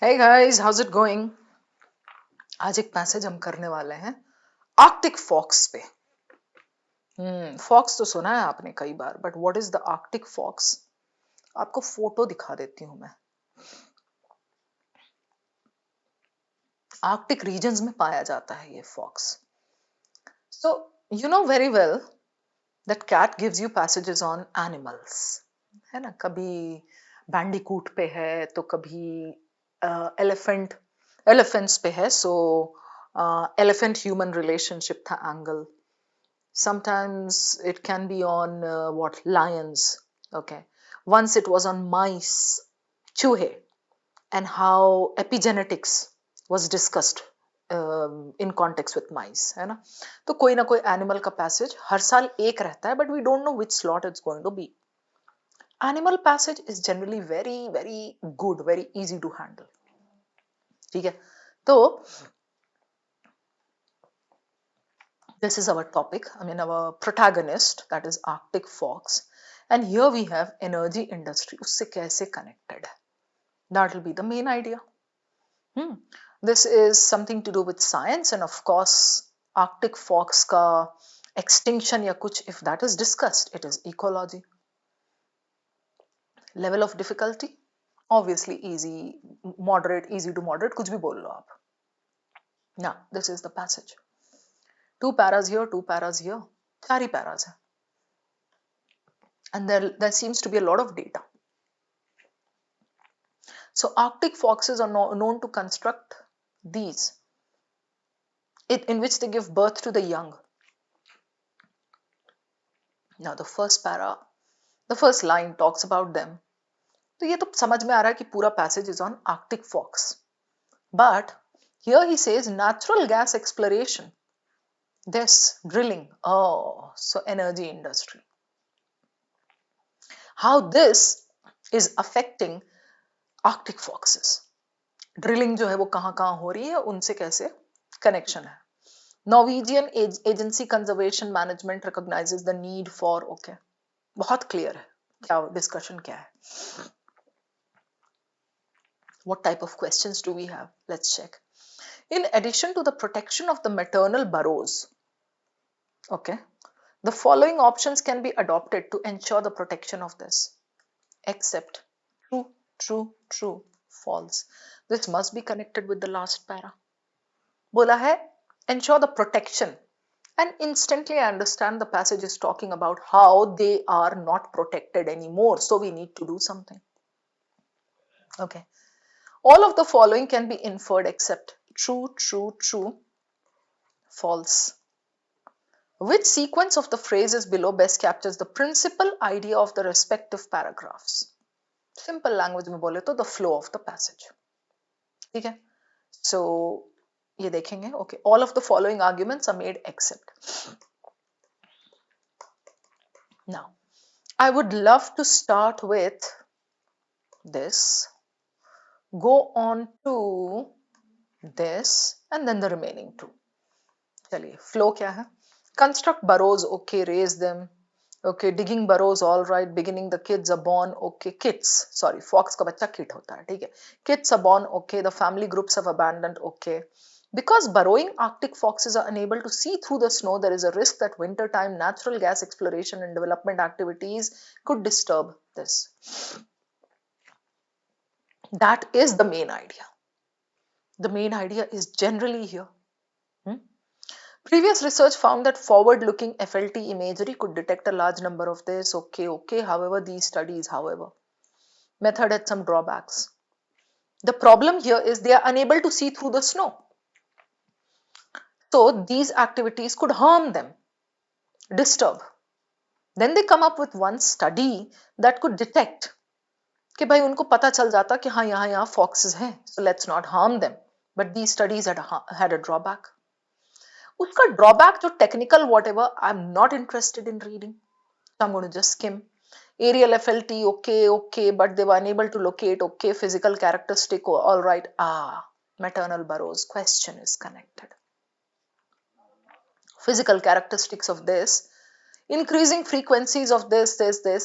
Hey guys, how's it going? आज एक passage हम करने वाले हैं आर्कटिक फॉक्स पे। फॉक्स तो सुना है आपने कई बार, but what is the arctic fox? आपको फोटो दिखा देती हूं मैं। आर्कटिक रीजन्स में पाया जाता है ये fox. So you know very well that cat gives you passages on animals, है ना? कभी बैंडिकूट पे है तो कभी एलिफेंट एलिफेंट्स पे है। सो एलिफेंट ह्यूमन रिलेशनशिप था angle. Sometimes it can be on what lions. Okay, once it was on mice, chuhe, and how epigenetics was discussed in context with mice, है ना? तो कोई ना कोई एनिमल का पैसेज हर साल एक रहता है, but we don't know which slot it's going to be. Animal passage is generally very very good, very easy to handle. ठीक है, तो this is our topic. I mean, our protagonist, that is Arctic Fox. And here we have energy industry. उससे कैसे connected है? That will be the main idea. This is something to do with science, and of course, Arctic Fox का extinction या कुछ, if that is discussed, it is ecology. Level of difficulty, obviously easy, moderate, easy to moderate, कुछ भी बोल लो आप. Now, this is the passage. 2 paras here, 2 paras here. 4 he paras है. And there seems to be a lot of data. So Arctic foxes are known to construct these, in which they give birth to the young. Now the first line talks about them. तो ये तो समझ में आ रहा है कि पूरा passage is on Arctic fox. But here he says natural gas exploration. This drilling. Oh, so energy industry. How this is affecting Arctic foxes. Drilling जो है वो कहाँ कहाँ हो रही है, उनसे कैसे कनेक्शन है. Norwegian Agency Conservation Management recognizes the need for, okay, बहुत क्लियर है क्या डिस्कशन क्या है. What type of questions do we have? Let's check. In addition to the protection of the maternal burrows, okay, the following options can be adopted to ensure the protection of this. Except true, true, true, false. This must be connected with the last para. बोला है ensure the protection, and instantly I understand the passage is talking about how they are not protected anymore, so we need to do something. Okay, all of the following can be inferred except true, true, true, false. Which sequence of the phrases below best captures the principal idea of the respective paragraphs? Simple language में बोले तो the flow of the passage. ठीक है, so ये देखेंगे. Okay, all of the following arguments are made except. Now, I would love to start with this, go on to this, and then the remaining two. चलिए, flow क्या है? Construct burrows, okay, raise them, okay, digging burrows, all right, beginning the kids are born, okay, kids, sorry, fox का बच्चा kid होता है, ठीक है, kids are born, okay, the family groups have abandoned, okay. Because burrowing Arctic foxes are unable to see through the snow, there is a risk that wintertime natural gas exploration and development activities could disturb this. That is the main idea. The main idea is generally here. Previous research found that forward-looking FLT imagery could detect a large number of this. Okay. However, these studies, method had some drawbacks. The problem here is they are unable to see through the snow. So these activities could harm them, disturb. Then they come up with one study that could detect कि भाई उनको पता चल जाता कि हाँ यहाँ foxes हैं, so let's not harm them. But these studies had a drawback. उसका drawback जो technical whatever, I'm not interested in reading. So I'm going to just skim. Aerial FLT, okay, but they were unable to locate, okay, physical characteristic, all right. Maternal burrows, question is connected. Physical characteristics of this, increasing frequencies of this,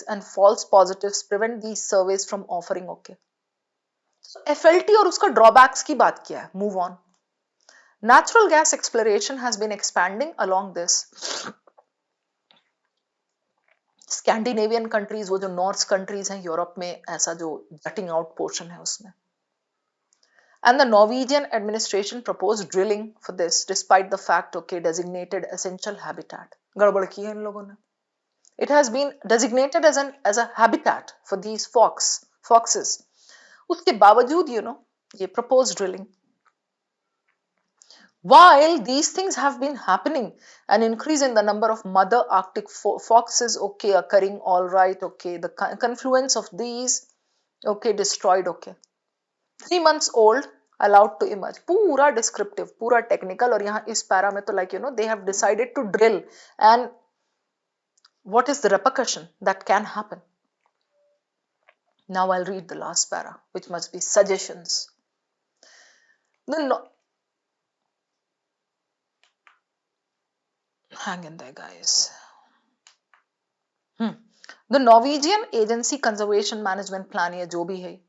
and false positives prevent these surveys from offering, okay. FLT और उसका drawbacks की बात किया है. Move on. Natural gas exploration has been expanding along this. Scandinavian countries, वो जो north countries हैं Europe में, ऐसा जो जटिंग आउट पोर्शन है उसमें. And the Norwegian administration proposed drilling for this despite the fact, okay, designated essential habitat. गड़बड़ की है इन लोगों ने. It has been designated as a habitat for these foxes. उसके बावजूद ये proposed drilling. While these things have been happening, an increase in the number of mother Arctic foxes, okay, occurring, all right, okay, the confluence of these, okay, destroyed, okay. 3 months old, allowed to emerge. पूरा descriptive, पूरा technical, और यहाँ इस para में तो like they have decided to drill, and what is the repercussion that can happen? Now I'll read the last para, which must be suggestions. Hang in there, guys. The Norwegian Agency Conservation Management Plan, या जो भी है,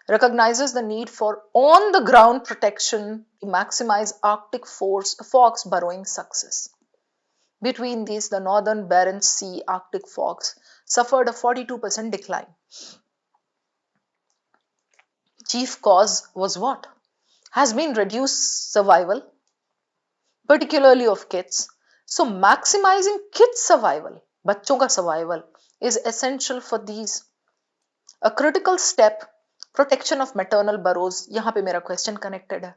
recognizes the need for on-the-ground protection to maximize Arctic fox burrowing success. Between these, the northern Barents Sea Arctic fox suffered a 42% decline. Chief cause was what? Has been reduced survival, particularly of kids. So maximizing kids survival, बच्चों का survival, is essential for these. A critical step, protection of maternal burrows. यहाँ पे मेरा question connected है.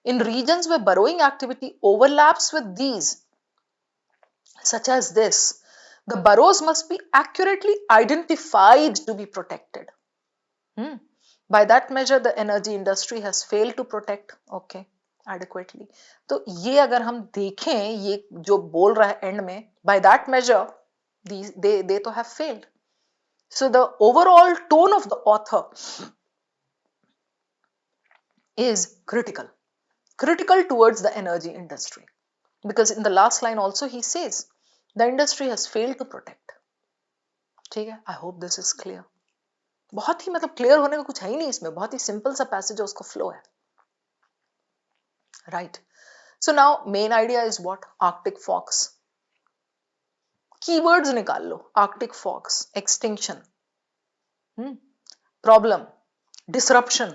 In regions where burrowing activity overlaps with these, such as this, the burrows must be accurately identified to be protected. By that measure, the energy industry has failed to protect, okay, adequately. तो ये अगर हम देखें, ये जो बोल रहा है एंड में, by that measure, they तो have failed. So the overall tone of the author is critical towards the energy industry, because in the last line also he says the industry has failed to protect. ठीक है, I hope this is clear. बहुत ही मतलब clear होने का कुछ है ही नहीं इसमें, बहुत ही सिंपल सा पैसेज है, उसका फ्लो है. Right. So now main idea is what? Arctic fox. Keywords निकाल लो. Arctic fox, extinction, problem, disruption,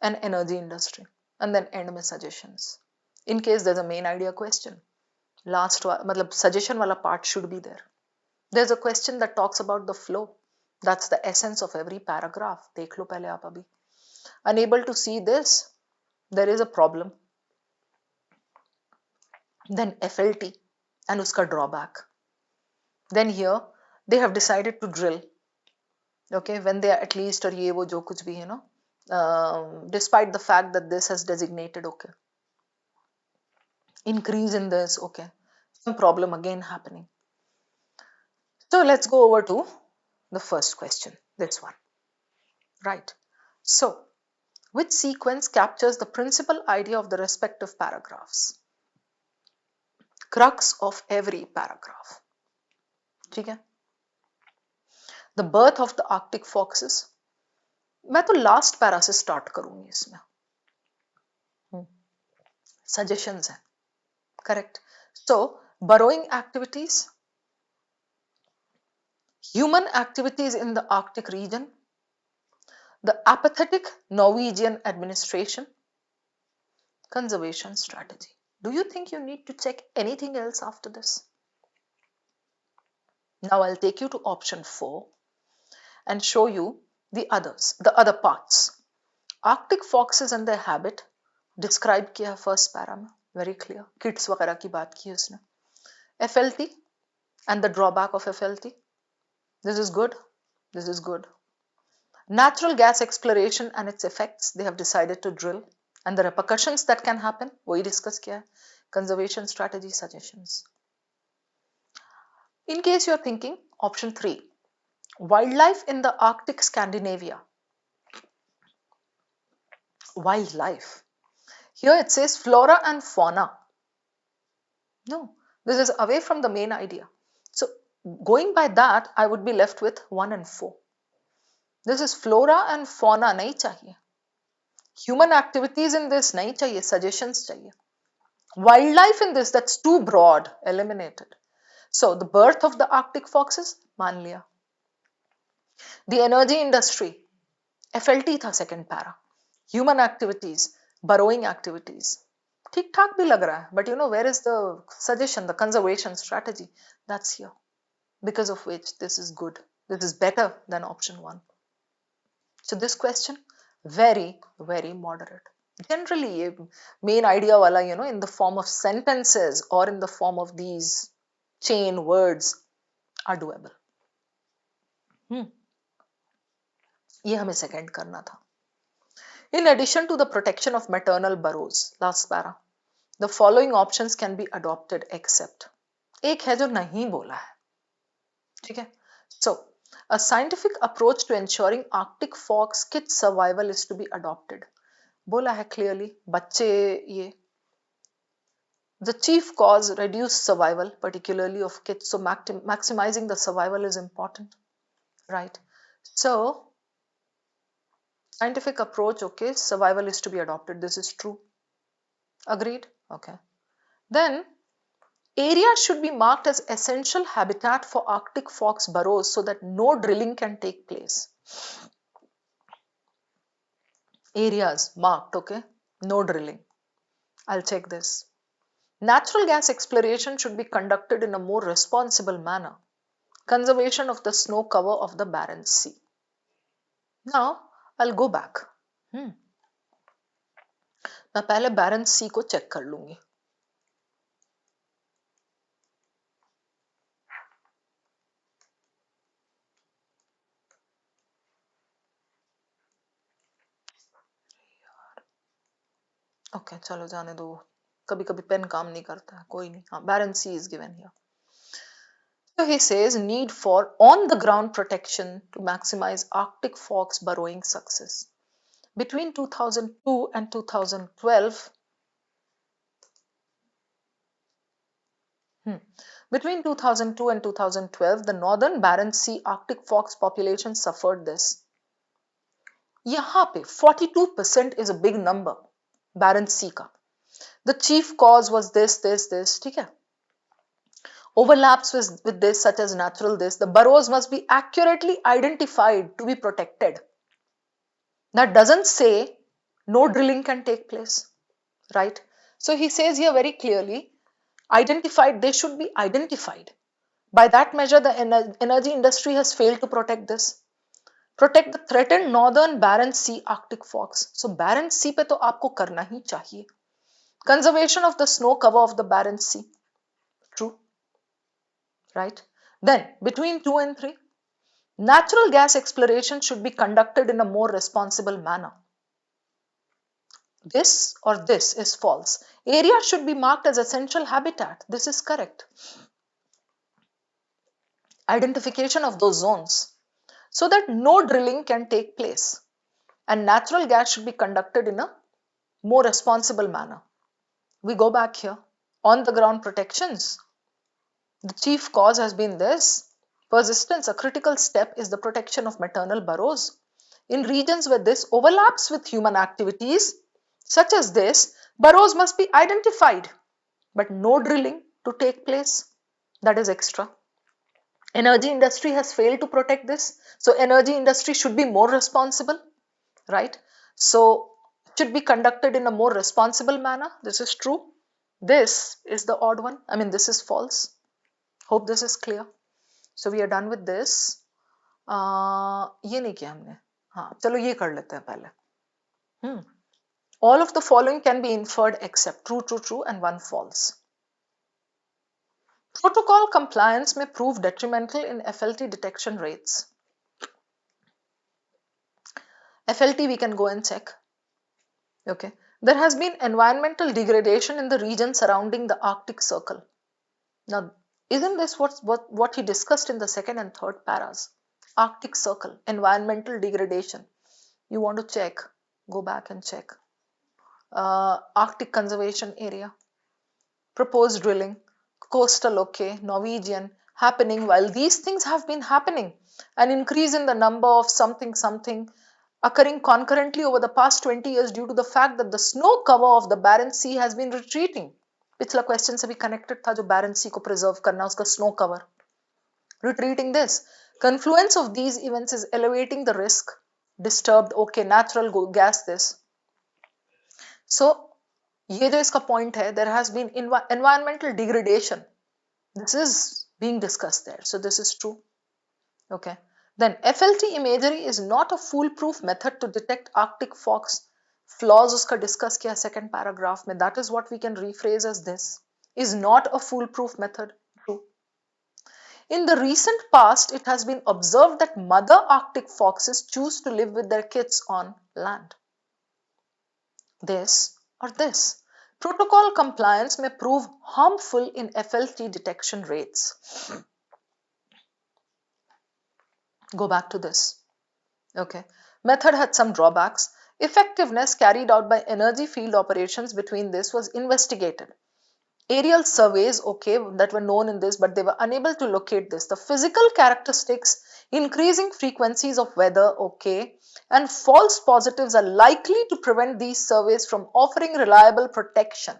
and energy industry. And then end में suggestions. In case there's a main idea question, last मतलब suggestion वाला part should be there. There's a question that talks about the flow. That's the essence of every paragraph. देख लो पहले आप अभी. Unable to see this, there is a problem. Then FLT and uska drawback. Then here they have decided to drill, okay, when they are at least, or ye wo jo kuch bhi hai, despite the fact that this has designated, okay, increase in this, okay, some problem again happening. So let's go over to the first question, this one, right? So which sequence captures the principal idea of the respective paragraphs? Crux of every paragraph. ठीक है. The birth of the Arctic foxes. मैं तो last para से start करूंगी इसमें. Suggestions है. Correct. So burrowing activities, human activities in the Arctic region, the apathetic Norwegian administration, conservation strategy. Do you think you need to check anything else after this? Now I'll take you to option 4 and show you the other parts. Arctic foxes and their habit described किया first para में, very clear. Kids वगैरह की बात की उसने. FLT and the drawback of FLT. This is good. This is good. Natural gas exploration and its effects. They have decided to drill, and the repercussions that can happen. वही discuss किया. Conservation strategy suggestions. In case you are thinking, option 3. Wildlife in the Arctic Scandinavia. Wildlife. Here it says flora and fauna. No, this is away from the main idea. So going by that, I would be left with 1 and 4. This is flora and fauna, nahi chahiye. Human activities in this नहीं चाहिए, suggestions चाहिए. Wildlife in this, that's too broad, eliminated. So the birth of the Arctic foxes, मान लिया. The energy industry, FLT था second para. Human activities, burrowing activities. ठीक ठाक भी लग रहा है, but you know where is the suggestion, the conservation strategy? That's here, because of which this is good. This is better than option 1. So this question, very, very moderate. Generally, ये main idea वाला, you know, in the form of sentences or in the form of these chain words are doable. ये हमें second करना था. In addition to the protection of maternal burrows, last para, the following options can be adopted except. एक है जो नहीं बोला है, ठीक है? So, a scientific approach to ensuring Arctic fox kit survival is to be adopted. बोला है clearly, बच्चे ये. The chief cause reduced survival, particularly of kits. So, maximizing the survival is important, right? So, scientific approach, okay, survival is to be adopted. This is true. Agreed? Okay. Then, area should be marked as essential habitat for Arctic fox burrows so that no drilling can take place. Areas marked, okay, no drilling. I'll check this. Natural gas exploration should be conducted in a more responsible manner. Conservation of the snow cover of the Barents Sea. Now, I'll go back. मैं पहले Barents Sea को check कर लूंगी. Okay, चलो जाने दो. कभी कभी पेन काम नहीं करता है, कोई नहीं. हाँ, Barents Sea is given here. So he says need for on-the-ground protection to maximize Arctic fox burrowing success. Between 2002 and 2012, between 2002 and 2012, the northern Barents Sea Arctic fox population suffered this. यहाँ पे 42% is a big number, Barents Sea का. The chief cause was this, ठीक है? Overlaps with this, such as natural this. The burrows must be accurately identified to be protected. That doesn't say no drilling can take place, right? So he says here very clearly, identified, they should be identified. By that measure, the energy industry has failed to protect this. Protect the threatened northern Barents Sea Arctic fox. So Barents Sea पे तो आपको करना ही चाहिए. Conservation of the snow cover of the Barents Sea. True. Right? Then, between 2 and 3, natural gas exploration should be conducted in a more responsible manner. This or this is false. Area should be marked as essential habitat. This is correct. Identification of those zones so that no drilling can take place. And natural gas should be conducted in a more responsible manner. We go back here. On the ground protections. The chief cause has been this. Persistence, a critical step is the protection of maternal burrows. In regions where this overlaps with human activities, such as this, burrows must be identified, but no drilling to take place. That is extra. Energy industry has failed to protect this. So energy industry should be more responsible, right? So should be conducted in a more responsible manner. This is true. This is the odd one. I mean, this is false. Hope this is clear. So we are done with this. ये नहीं किया हमने. हाँ, चलो ये कर लेते हैं पहले. All of the following can be inferred except true, true, true and one false. Protocol compliance may prove detrimental in FLT detection rates. FLT we can go and check. Okay. There has been environmental degradation in the region surrounding the Arctic Circle. Now, isn't this what he discussed in the second and third paras? Arctic Circle, environmental degradation. You want to check, go back and check. Arctic Conservation Area, proposed drilling, coastal, okay, Norwegian, happening. While these things have been happening, an increase in the number of something, occurring concurrently over the past 20 years due to the fact that the snow cover of the Barents Sea has been retreating. पिछला question से भी connected था, जो Barents Sea को preserve करना, उसका snow cover retreating. This confluence of these events is elevating the risk. Disturbed, okay, natural gas this. So ये जो इसका point है, there has been environmental degradation. This is being discussed there. So this is true. Okay. Then FLT imagery is not a foolproof method to detect Arctic fox. Flaws uska discuss kiya second paragraph mein. That is what we can rephrase as this. Is not a foolproof method. True. In the recent past, it has been observed that mother Arctic foxes choose to live with their kids on land. This or this. Protocol compliance may prove harmful in FLT detection rates. Go back to this. Okay. Method had some drawbacks. Effectiveness carried out by energy field operations between this was investigated. Aerial surveys, okay, that were known in this, but they were unable to locate this. The physical characteristics, increasing frequencies of weather, okay, and false positives are likely to prevent these surveys from offering reliable protection.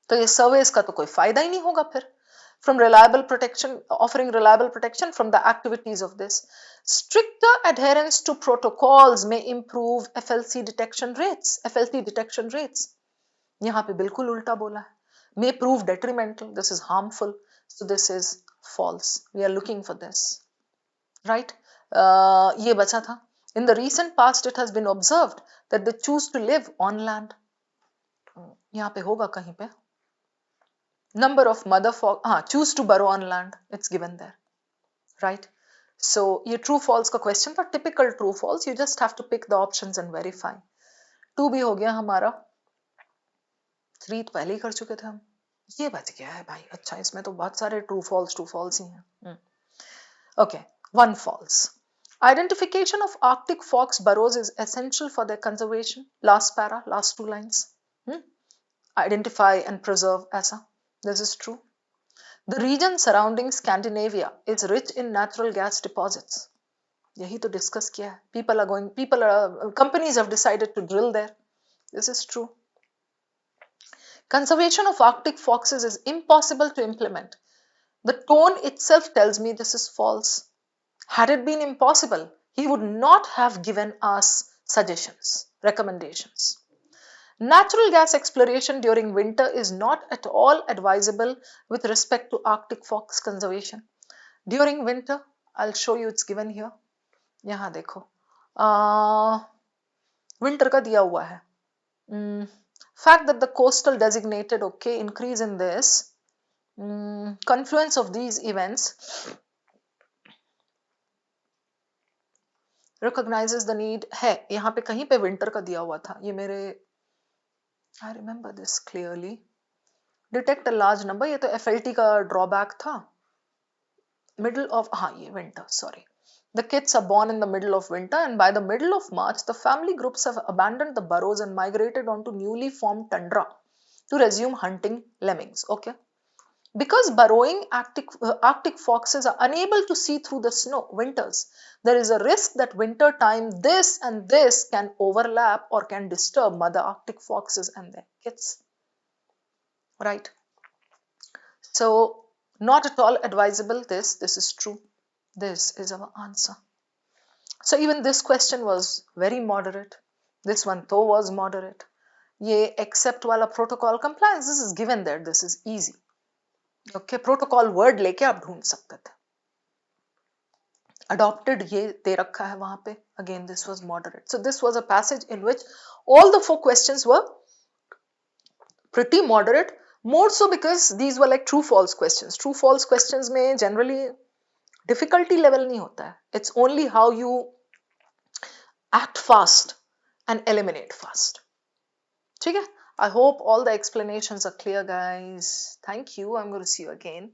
तो ये surveys का तो कोई फायदा ही नहीं होगा फिर. From reliable protection, offering reliable protection from the activities of this. Stricter adherence to protocols may improve FLT detection rates. यहाँ पे बिल्कुल उल्टा बोला है. May prove detrimental. This is harmful. So this is false. We are looking for this. Right? ये बचा था. In the recent past, it has been observed that they choose to live on land. यहाँ पे होगा कहीं पे. Number of mother fox, choose to burrow on land. It's given there. Right? So ये true false का question था. Typical true false. You just have to pick the options and verify. 2 भी हो गया हमारा. 3 तो पहले ही कर चुके थे हम. ये बच गया है भाई. अच्छा, इसमें तो बहुत सारे true false ही हैं. Okay, 1 false. Identification of Arctic fox burrows is essential for their conservation. Last para, last 2 lines. Identify and preserve ऐसा. This is true. The region surrounding Scandinavia is rich in natural gas deposits. यही तो discuss किया है. Companies have decided to drill there. This is true. Conservation of Arctic foxes is impossible to implement. The tone itself tells me this is false. Had it been impossible, he would not have given us suggestions, recommendations. Natural gas exploration during winter is not at all advisable with respect to Arctic fox conservation. During winter, I'll show you, it's given here. यहाँ देखो. Winter का दिया हुआ है. Fact that the coastal designated, okay, increase in this. Confluence of these events recognizes the need है. यहाँ पे कहीं पे winter का दिया हुआ था. ये मेरे I remember this clearly. Detect a large number. ये तो FLT का drawback था. Middle of ये winter. Sorry. The kids are born in the middle of winter, and by the middle of March, the family groups have abandoned the burrows and migrated onto newly formed tundra to resume hunting lemmings. Okay. Because burrowing Arctic foxes are unable to see through the snow winters, there is a risk that winter time this and this can overlap or can disturb mother Arctic foxes and their kids. Right? So not at all advisable. This is true. This is our answer. So even this question was very moderate. This one though was moderate. Ye except wala protocol compliance, this is given there. This is easy. Okay, protocol word लेके आप ढूंढ सकते थे. Adopted ये दे रखा है वहां पे. Again, this was moderate. So this was a passage in which all the 4 questions were pretty moderate. More so because these were like true false questions. True false questions में generally difficulty level नहीं होता है. It's only how you act fast and eliminate fast. ठीक है? I hope all the explanations are clear, guys. Thank you. I'm going to see you again.